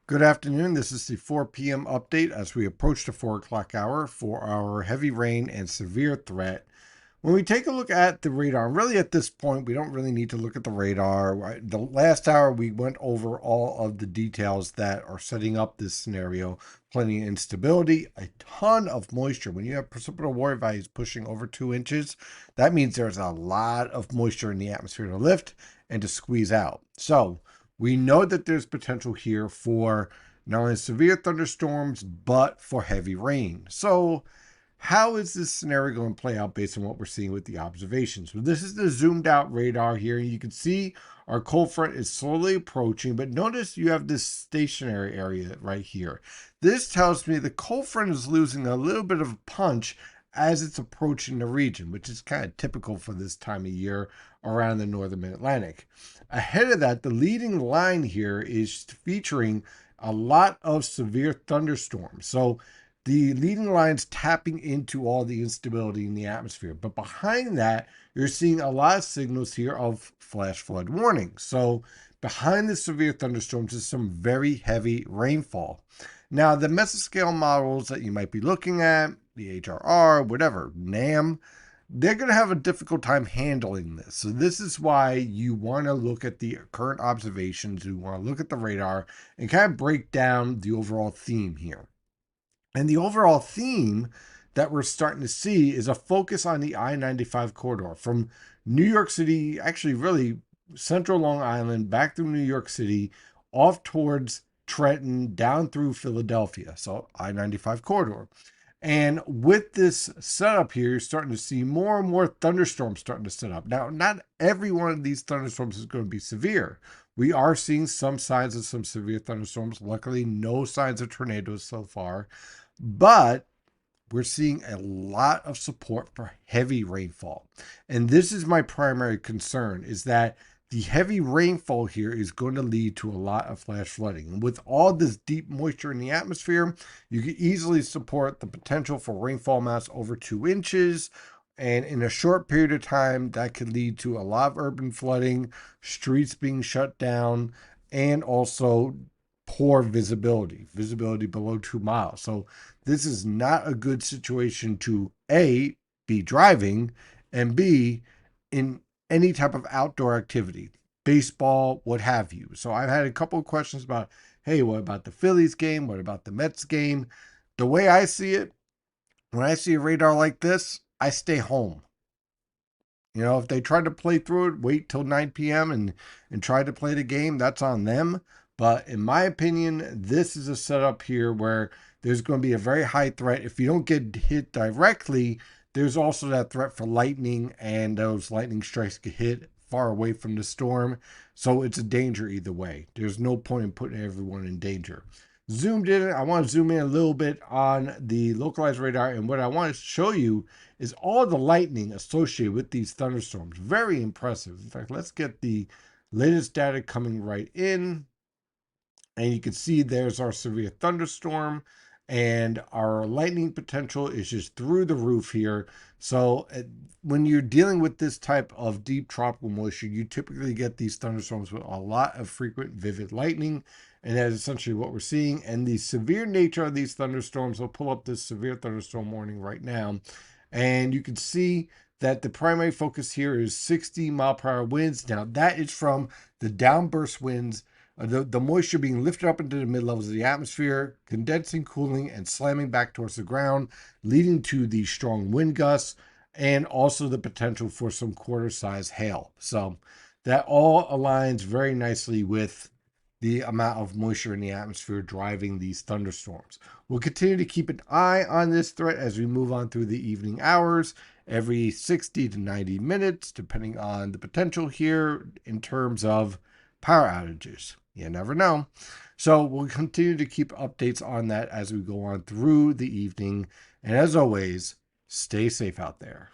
Good afternoon. This is the 4 p.m. update as we approach the 4 o'clock hour for our heavy rain and severe threat. When we take a look at the radar, really at this point, we don't really need to look at the radar. Right? The last hour, we went over all of the details that are setting up this scenario. Plenty of instability, a ton of moisture. When you have precipitable water values pushing over 2 inches, that means there's a lot of moisture in the atmosphere to lift and to squeeze out. So we know that there's potential here for not only severe thunderstorms, but for heavy rain. So how is this scenario going to play out based on what we're seeing with the observations? Well, this is the zoomed out radar here. You can see our cold front is slowly approaching, but notice you have this stationary area right here. This tells me the cold front is losing a little bit of punch as it's approaching the region, which is kind of typical for this time of year around the northern mid-Atlantic. Ahead of that, the leading line here is featuring a lot of severe thunderstorms. So the leading line's tapping into all the instability in the atmosphere. But behind that, you're seeing a lot of signals here of flash flood warnings. So behind the severe thunderstorms is some very heavy rainfall. Now, the mesoscale models that you might be looking at, the HRR, whatever, NAM, they're going to have a difficult time handling this. So this is why you want to look at the current observations, you want to look at the radar and kind of break down the overall theme here. And the overall theme that we're starting to see is a focus on the I-95 corridor from New York City, actually really central Long Island, back through New York City, off towards Trenton, down through Philadelphia. So I-95 corridor. And with this setup here, you're starting to see more and more thunderstorms starting to set up. Now, not every one of these thunderstorms is going to be severe. We are seeing some signs of some severe thunderstorms. Luckily, no signs of tornadoes so far. But we're seeing a lot of support for heavy rainfall. And this is my primary concern, is that the heavy rainfall here is going to lead to a lot of flash flooding. And with all this deep moisture in the atmosphere, you can easily support the potential for rainfall amounts over 2 inches. And in a short period of time, that could lead to a lot of urban flooding, streets being shut down, and also poor visibility below 2 miles. So this is not a good situation to A, be driving, and B, in any type of outdoor activity, baseball, what have you. So I've had a couple of questions about, hey, what about the Phillies game? What about the Mets game? The way I see it, when I see a radar like this, I stay home. If they try to play through it, wait till 9 p.m. and try to play the game, that's on them. But in my opinion, this is a setup here where there's going to be a very high threat. If you don't get hit directly, there's also that threat for lightning, and those lightning strikes get hit far away from the storm. So it's a danger either way. There's no point in putting everyone in danger. Zoomed in, I want to zoom in a little bit on the localized radar, and what I want to show you is all the lightning associated with these thunderstorms. Very impressive. In fact, let's get the latest data coming right in. And you can see there's our severe thunderstorm, and our lightning potential is just through the roof here. So when you're dealing with this type of deep tropical moisture, you typically get these thunderstorms with a lot of frequent vivid lightning. And that is essentially what we're seeing. And the severe nature of these thunderstorms, I'll pull up this severe thunderstorm warning right now. And you can see that the primary focus here is 60-mile-per-hour winds. Now, that is from the downburst winds, the moisture being lifted up into the mid levels of the atmosphere, condensing, cooling, and slamming back towards the ground, leading to the strong wind gusts and also the potential for some quarter-size hail. So that all aligns very nicely with the amount of moisture in the atmosphere driving these thunderstorms. We'll continue to keep an eye on this threat as we move on through the evening hours, every 60 to 90 minutes, depending on the potential here in terms of power outages. You never know. So we'll continue to keep updates on that as we go on through the evening. And as always, stay safe out there.